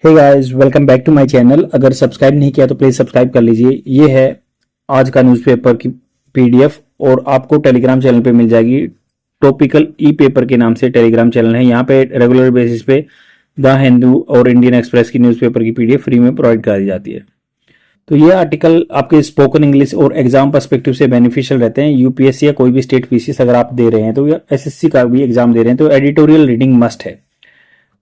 Hey guys, welcome back to my channel. अगर subscribe नहीं किया तो प्लीज सब्सक्राइब कर लीजिए। ये है आज का न्यूज़पेपर की पीडीएफ और आपको टेलीग्राम चैनल पे मिल जाएगी। टॉपिकल ई पेपर के नाम से टेलीग्राम चैनल है। यहाँ पे रेगुलर बेसिस पे द हिंदू और इंडियन एक्सप्रेस की न्यूज़पेपर की पीडीएफ फ्री में प्रोवाइड करा दी जाती है। तो ये आर्टिकल आपके स्पोकन इंग्लिश और एग्जाम पर्सपेक्टिव से बेनिफिशियल रहते हैं। यूपीएससी या कोई भी स्टेट पीसीएस अगर आप दे रहे हैं तो या एसएससी का भी एग्जाम दे रहे हैं तो एडिटोरियल रीडिंग मस्ट है।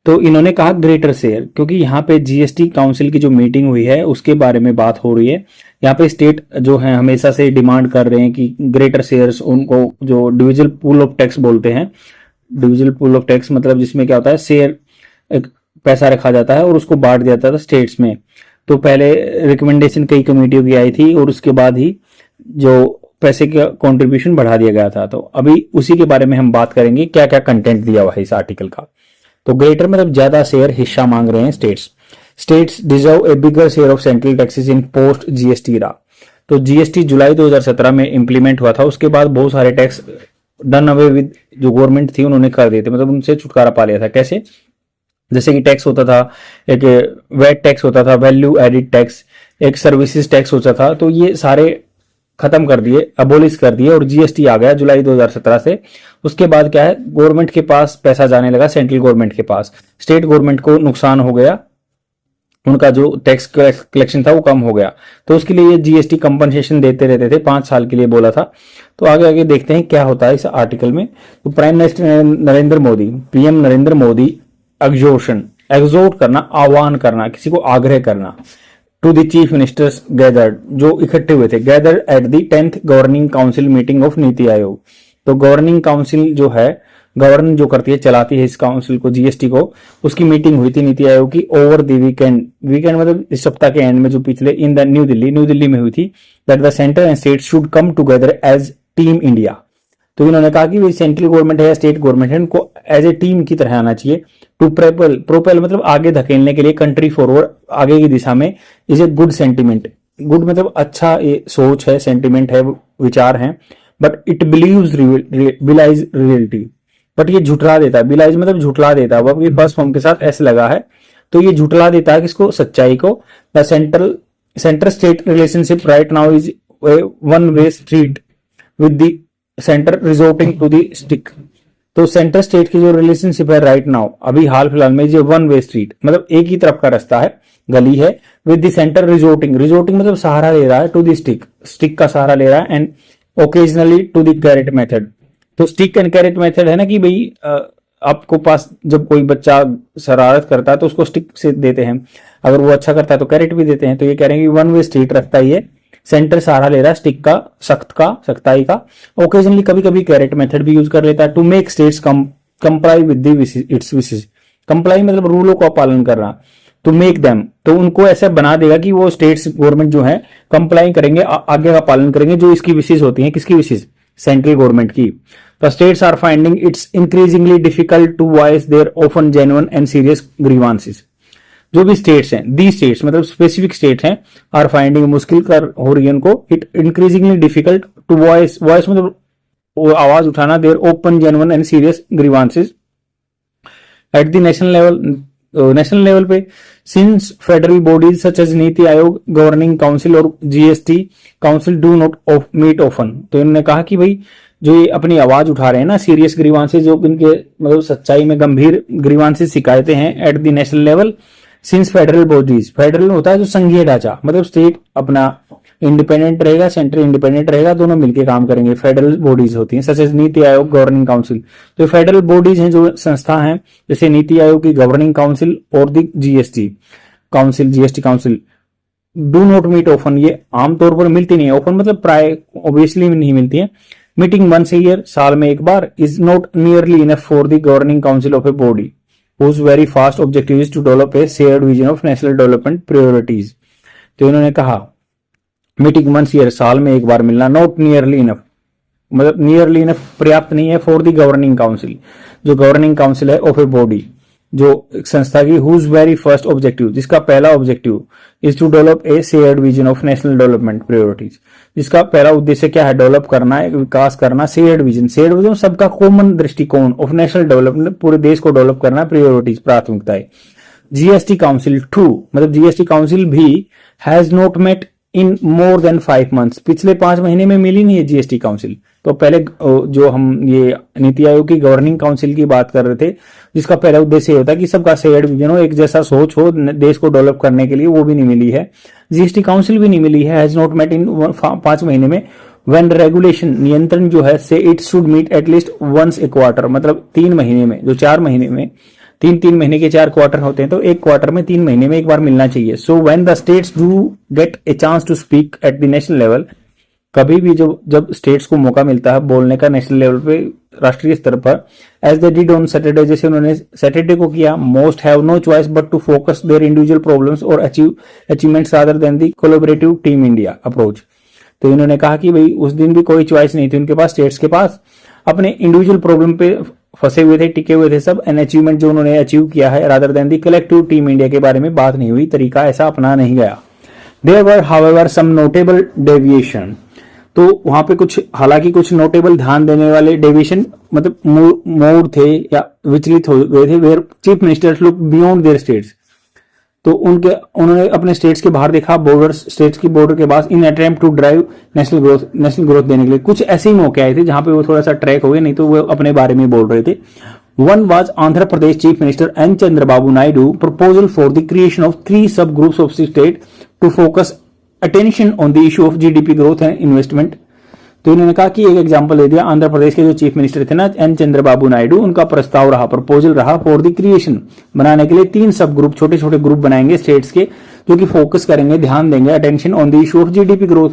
तो इन्होंने कहा ग्रेटर शेयर, क्योंकि यहाँ पे जीएसटी काउंसिल की जो मीटिंग हुई है उसके बारे में बात हो रही है। यहाँ पे स्टेट जो है हमेशा से डिमांड कर रहे हैं कि ग्रेटर शेयर्स उनको जो डिविजिबल पूल ऑफ टैक्स बोलते हैं। डिविजिबल पूल ऑफ टैक्स मतलब जिसमें क्या होता है, शेयर एक पैसा रखा जाता है और उसको बांट दिया जाता था स्टेट्स में। तो पहले रिकमेंडेशन कई कमेटियों की आई थी और उसके बाद ही जो पैसे का कंट्रीब्यूशन बढ़ा दिया गया था। तो अभी उसी के बारे में हम बात करेंगे, क्या क्या कंटेंट दिया हुआ है इस आर्टिकल का। तो ग्रेटर मतलब ज्यादा शेयर हिस्सा मांग रहे हैं states deserve A bigger share of central taxes in post GST रा। तो जीएसटी जुलाई 2017 में इंप्लीमेंट हुआ था। उसके बाद बहुत सारे टैक्स डन अवे विद जो गवर्नमेंट थी उन्होंने कर दिए थे, मतलब उनसे छुटकारा पा लिया था। कैसे? जैसे कि टैक्स होता था, एक वैट टैक्स होता था, वैल्यू एडिड टैक्स, एक सर्विसेज टैक्स होता था। तो ये सारे खत्म कर दिए, अबोलिश कर दिए और जीएसटी आ गया जुलाई 2017 से। उसके बाद क्या है, गवर्नमेंट के पास पैसा जाने लगा, सेंट्रल गवर्नमेंट के पास। स्टेट गवर्नमेंट को नुकसान हो गया, उनका जो टैक्स कलेक्शन था वो कम हो गया। तो उसके लिए ये जीएसटी कंपनसेशन देते रहते थे, 5 साल के लिए बोला था। तो आगे आगे देखते हैं क्या होता है इस आर्टिकल में। तो prime minister Narendra Modi, PM Narendra Modi exhort करना, आह्वान करना, किसी को आग्रह करना। To the chief ministers gathered, जो इकट्ठे हुए थे, gathered at the 10th governing council meeting of Niti Aayog. तो गवर्निंग काउंसिल जो है, गवर्न जो करती है, चलाती है इस काउंसिल को, जीएसटी को, उसकी मीटिंग हुई थी नीति आयोग की ओवर द वीकेंड मतलब इस सप्ताह के एंड में, जो पिछले इन द न्यू दिल्ली में हुई थी। That the centre and state should come together as team India. तो इन्होंने कहा कि सेंट्रल गवर्नमेंट है या स्टेट गवर्नमेंट है, उनको एज ए टीम की तरह आना चाहिए। टू प्रोपेल मतलब आगे धकेलने के लिए, कंट्री फॉरवर्ड, आगे की दिशा में। Is a good sentiment, good मतलब अच्छा ये सोच है, सेंटिमेंट है, विचार है। But it believes belies reality, but ये झुठला देता है। बिलाइज मतलब झुठला देता है, वो अपनी फर्स्ट फॉर्म के साथ ऐसे लगा है। तो ये झुठला देता है किसको? सच्चाई को। The centre state relationship right now is one way street with the centre resorting to the stick. तो सेंटर स्टेट की जो रिलेशनशिप है राइट नाउ, अभी हाल फिलहाल में, जो वन वे स्ट्रीट मतलब एक ही तरफ का रास्ता है, गली है, विद द सेंटर रिजोर्टिंग मतलब सहारा ले रहा है, टू दी स्टिक का सहारा ले रहा है, and occasionally to the carrot method. तो स्टिक एंड कैरेट मेथड है ना कि भाई आपको पास जब कोई बच्चा शरारत करता है तो उसको स्टिक से देते हैं, अगर वो अच्छा करता है तो कैरेट भी देते हैं। तो ये कह रहे हैं कि वन वे स्ट्रीट रखता ही है, सेंटर सहारा ले रहा है स्टिक का, सख्ताई का। ओकेजनली कभी कभी कैरेट मेथड भी यूज कर लेता है। To make states comply with its wishes. Comply मतलब रूलों का पालन करना। टू मेक देम, तो उनको ऐसा बना देगा कि वो स्टेट्स गवर्नमेंट जो है कंप्लाई करेंगे, आगे का पालन करेंगे, जो इसकी विशेष होती है। किसकी विशेष? सेंट्रल गवर्नमेंट की। The states are finding it's increasingly difficult to voice their often genuine and serious grievances. जो भी स्टेट्स हैं, दी स्टेट्स मतलब स्पेसिफिक स्टेट्स हैं, आर फाइंडिंग मुश्किल कर हो रही है उनको, it increasingly difficult to voice मतलब वो आवाज उठाना, their open genuine and serious grievances at the national level पे। Since federal bodies such as Niti Aayog, governing council और GST council do not meet often. तो इन्होंने कहा कि भाई जो ये अपनी आवाज उठा रहे हैं ना, सीरियस ग्रीवांसेस, जो इनके मतलब सच्चाई में गंभीर ग्रीवांसेस शिकायतें हैं, eight the national level. Since federal bodies, federal होता है जो संघीय ढांचा, मतलब स्टेट अपना इंडिपेंडेंट रहेगा, सेंट्रल इंडिपेंडेंट रहेगा, दोनों मिलकर काम करेंगे। फेडरल बॉडीज होती हैं सच as Niti Aayog, governing council. तो फेडरल बॉडीज हैं जो संस्था हैं, जैसे नीति आयोग की गवर्निंग काउंसिल और the GST council. Do not meet often, ये आमतौर पर मिलती नहीं है। ऑफन मतलब प्राय, ऑब्वियसली नहीं मिलती है। मीटिंग वंस ए ईयर, साल में एक बार, is not nearly enough for the governing council of a body whose very first objective is to develop a shared vision of national development priorities। तो इन्होंने कहा मीटिंग वंस ईयर, साल में एक बार मिलना, नॉट नियरली इनफ मतलब nearly enough पर्याप्त नहीं है, फॉर द गवर्निंग काउंसिल, जो गवर्निंग काउंसिल है ऑफ ए बॉडी, जो एक संस्था की, हुज वेरी फर्स्ट ऑब्जेक्टिव, जिसका पहला objective, is to develop a shared vision of national development priorities, जिसका पहला उद्देश्य क्या है? डेवलप करना है, विकास करना, शेयर्ड विजन सबका कॉमन दृष्टिकोण, ऑफ नेशनल डेवलपमेंट, पूरे देश को डेवलप करना, प्रायोरिटीज प्राथमिकताएं। जीएसटी काउंसिल टू, मतलब जीएसटी काउंसिल भी has not met in more than 5 months, पिछले 5 महीने में मिली नहीं है जीएसटी काउंसिल। तो पहले जो हम ये नीति आयोग की गवर्निंग काउंसिल की बात कर रहे थे, जिसका पहला उद्देश्य होता है कि सबका शेयर्ड विजन हो, एक जैसा सोच हो देश को डेवलप करने के लिए, वो भी नहीं मिली है। जीएसटी काउंसिल भी नहीं मिली है, हैज नॉट मेट इन 5 महीने में। व्हेन रेगुलेशन, नियंत्रण जो है, से it should meet at least once a quarter, मतलब 3 महीने में, जो 4 महीने में, 3 महीने के 4 क्वार्टर होते हैं, तो एक क्वार्टर में 3 महीने में एक बार मिलना चाहिए। So when the states do get a chance to speak at the national level, कभी भी जब स्टेट्स को मौका मिलता है बोलने का नेशनल लेवल पे, राष्ट्रीय स्तर पर, as they did on Saturday, जैसे उन्होंने सैटरडे को किया, most have no choice but to focus their individual problems और achievements rather than the collaborative team India approach. तो इन्होंने कहा कि भाई उस दिन भी कोई चॉइस नहीं थी उनके पास, स्टेट्स के पास, अपने इंडिविजुअल प्रॉब्लम पे फंसे हुए थे, टिके हुए थे सब, एन अचीवमेंट जो उन्होंने अचीव किया है, रादर देन दी कलेक्टिव टीम इंडिया के बारे में बात नहीं हुई, तरीका ऐसा अपना नहीं गया। There were however some notable deviation, तो वहां पे कुछ, हालांकि कुछ नोटेबल ध्यान देने वाले डेविएशन, मतलब मोड थे या विचलित हो गए थे, where chief ministers look beyond their states, तो उन्होंने अपने स्टेट्स के बाहर देखा, बॉर्डर, स्टेट्स की बॉर्डर के पास, in attempt to drive national growth देने के लिए। कुछ ऐसे ही मौके आए थे जहां पे वो थोड़ा सा ट्रैक हो गए, नहीं तो वो अपने बारे में बोल रहे थे। One was Andhra Pradesh chief minister N Chandrababu Naidu proposal for the creation of 3 sub groups of state to focus attention on the issue of GDP growth and investment. तो इन्होंने कहा कि एक एग्जांपल दे दिया, आंध्र प्रदेश के जो चीफ मिनिस्टर थे ना, एन चंद्रबाबू नायडू, उनका प्रस्ताव रहा, प्रपोजल रहा, फॉर द क्रिएशन, बनाने के लिए 3 सब ग्रुप, छोटे छोटे ग्रुप बनाएंगे स्टेट्स के, जो कि फोकस करेंगे, ध्यान देंगे, attention on the issue of GDP growth,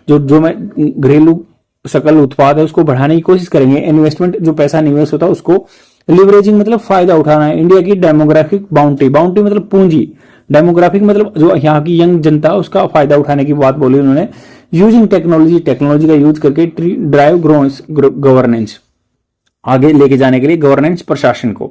जो मैं घरेलू सकल उत्पाद है उसको बढ़ाने की कोशिश करेंगे, इन्वेस्टमेंट, जो पैसा निवेश होता है उसको, लिवरेजिंग मतलब फायदा उठाना है, इंडिया की डेमोग्राफिक बाउंड्री, बाउंड्री मतलब पूंजी, डेमोग्राफिक मतलब जो यहाँ की यंग जनता है उसका फायदा उठाने की बात बोली उन्होंने, यूजिंग टेक्नोलॉजी, टेक्नोलॉजी का यूज करके ड्राइव गवर्नेंस, आगे लेके जाने के लिए गवर्नेंस, प्रशासन को।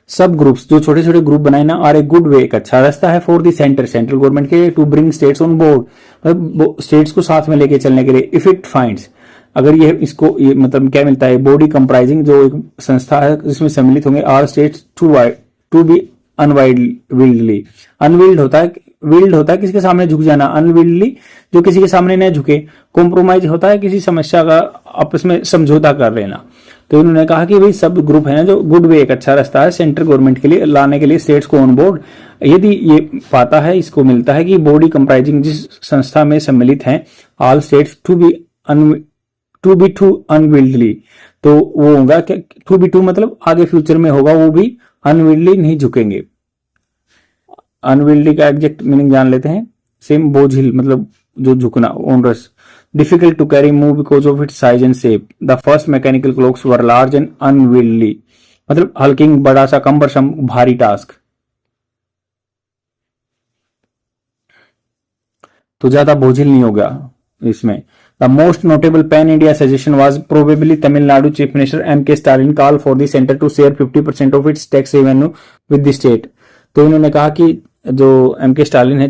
सब ग्रुप्स, जो छोटे छोटे ग्रुप बनाए ना, आर ए गुड वे, एक अच्छा रास्ता है, फॉर द सेंट्रल गवर्नमेंट के, to bring states on board, मतलब स्टेट्स को साथ में लेके चलने के लिए। इफ इट फाइंड्स, अगर ये इसको ये मतलब क्या मिलता है, बॉडी कंप्राइजिंग, जो एक संस्था है जिसमें सम्मिलित होंगे, are states to be unwieldy, unwieldy होता है, विल्ड होता है किसी के सामने झुक जाना, अनविल्डली जो किसी के सामने न झुके, कॉम्प्रोमाइज होता है किसी समस्या का आपस में समझौता कर लेना। तो इन्होंने कहा कि भाई सब ग्रुप है ना, जो गुड वे, एक अच्छा रास्ता है सेंट्रल गवर्नमेंट के लिए लाने के लिए स्टेट्स को ऑन बोर्ड, यदि ये पाता है, इसको मिलता है कि बॉडी कंप्राइजिंग जिस संस्था में सम्मिलित हैं, all states to be to unwieldy, तो वो होगा क्या, टू बी टू मतलब आगे फ्यूचर में होगा, वो भी अनविल्डली नहीं झुकेंगे। अनविल्डी का एग्जैक्ट मीनिंग जान लेते हैं, सेम, बोझिल मतलब जो झुकना, onerous, difficult to carry move because of its size and shape, the first mechanical clocks were large and unwieldy, मतलब हल्किंग, बड़ा सा, कम्बरसम, भारी टास्क, तो ज्यादा बोझिल नहीं होगा इसमें। The most notable pan India suggestion was probably Tamil Nadu chief minister M K. Stalin call for the centre to share 50% of its tax revenue with the state. तो इन्होंने कहा कि जो एम.के. स्टालिन है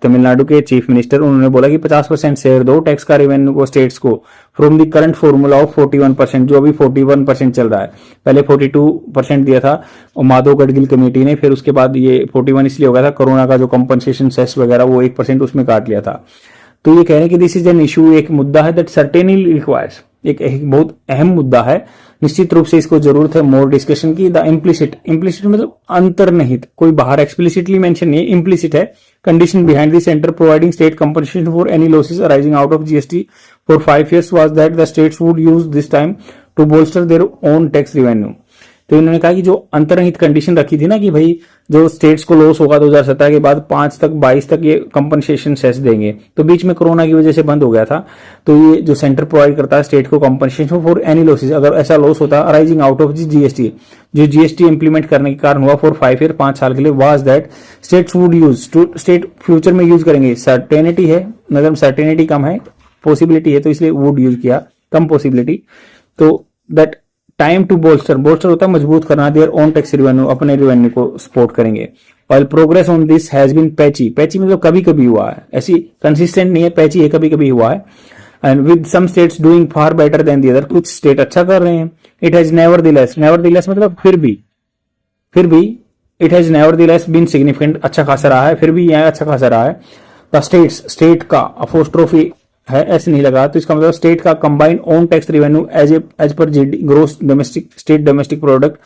तमिलनाडु के चीफ मिनिस्टर, उन्होंने बोला कि 50% शेयर दो टैक्स का रेवेन्यू को स्टेट्स को, from the current formula of 41%, जो अभी 41% चल रहा है, पहले 42% दिया था और माधव गडगिल कमेटी ने, फिर उसके बाद ये 41 इसलिए हो गया था, कोरोना का जो कंपनसेशन सेस वगैरह वो 1% उसमें काट लिया था। तो ये कह रहे हैं कि दिस इज एन इशू, एक मुद्दा है दैट सर्टेनली रिक्वायर्स, एक बहुत अहम मुद्दा है, निश्चित रूप से इसको जरूरत है मोर डिस्कशन की। द इम्प्लिसिट मतलब अंतर्निहित, कोई बाहर एक्सप्लिसिटली मेंशन नहीं है, इम्प्लिसिट है, condition behind the centre providing state compensation for any losses arising out of GST for 5 years was that the states would use this time to bolster their own tax revenue. तो इन्होंने कहा कि जो अंतर्निहित condition रखी थी ना कि भाई जो स्टेट्स को लॉस होगा 2017 के बाद 5 तक 22 तक ये कंपनसेशन सेस देंगे, तो बीच में कोरोना की वजह से बंद हो गया था, तो ये जो सेंटर प्रोवाइड करता है स्टेट को कंपनसेशन फॉर एनी लॉसेस, अगर ऐसा लॉस होता है अराइजिंग आउट ऑफ जीएसटी, जो जीएसटी इंप्लीमेंट करने के कारण हुआ फॉर 5 year 5 साल के लिए, was that states would use, state future में यूज करेंगे, सर्टेनिटी है, मतलब सर्टेनिटी कम है, पॉसिबिलिटी है, तो इसलिए वुड यूज किया, कम पॉसिबिलिटी, तो दैट टाइम टू बोल्स्टर होता है मजबूत करना, देयर ओन टैक्स रेवेन्यू, अपने रेवेन्यू को सपोर्ट करेंगे। और progress on this has been patchy मतलब कभी कभी हुआ है, ऐसी कंसिस्टेंट नहीं है, पैची है, कभी कभी हुआ है, and with some states doing far better than the other, कुछ स्टेट अच्छा कर रहे हैं। इट हैज नेवरदलेस मतलब फिर भी it has nevertheless been significant, अच्छा खासा रहा है, फिर भी यहाँ अच्छा खासा रहा है। द स्टेट्स, स्टेट का अपोस्ट्रोफी है, ऐसे नहीं लगा, तो इसका मतलब स्टेट का combined own tax revenue as per GD gross domestic state domestic product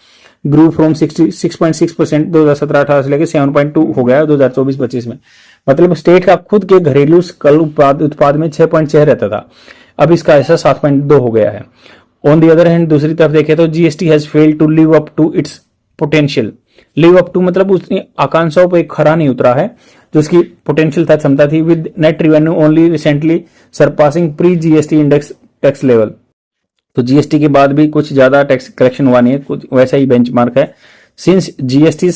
grew from 6.6% 2017-18 से लेकर 7.2 हो गया 2024-25 में। मतलब स्टेट का खुद के घरेलू सकल उत्पाद में 6.6 रहता था, अब इसका ऐसा 7.2 हो गया है। ऑन दी अदर हैंड दूसरी तरफ देखें तो GST has failed to live up to its potential. Live up to मतलब उसने आकांक्षाओं पर खरा नहीं उतरा है, जो उसकी पोटेंशियल था, क्षमता थी, with net revenue only recently surpassing pre GST index tax level. तो जीएसटी के बाद भी कुछ ज्यादा टैक्स कलेक्शन हुआ नहीं है, कुछ वैसा ही बेंचमार्क है। सिंस जीएसटी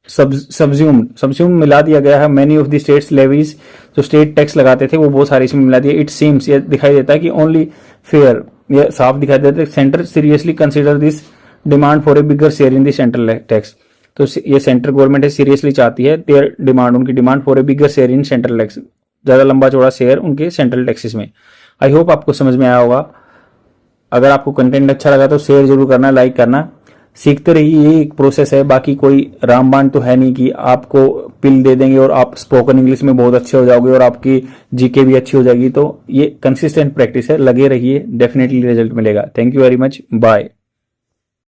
सबज्यूम मिला दिया गया है many of the states levies, जो स्टेट टैक्स लगाते थे वो बहुत सारे इसमें मिला दिया। इट सीम्स, ये दिखाई देता है कि ओनली फेयर, ये साफ दिखाई देता है centre seriously consider this demand for a bigger share in the central tax. तो ये सेंट्रल गवर्नमेंट है सीरियसली चाहती है देयर डिमांड, उनकी demand for a bigger share in central tax, ज्यादा लंबा चौड़ा शेयर उनके सेंट्रल टैक्सेस में। आई होप आपको समझ में आया होगा। अगर आपको कंटेंट अच्छा लगा तो शेयर जरूर करना, लाइक करना। सीखते रहिए, ये एक प्रोसेस है, बाकी कोई रामबाण तो है नहीं कि आपको पिल दे देंगे और आप स्पोकन इंग्लिश में बहुत अच्छे हो जाओगे और आपकी जीके भी अच्छी हो जाएगी। तो ये कंसिस्टेंट प्रैक्टिस है, लगे रहिए, डेफिनेटली रिजल्ट मिलेगा। Thank you very much, bye.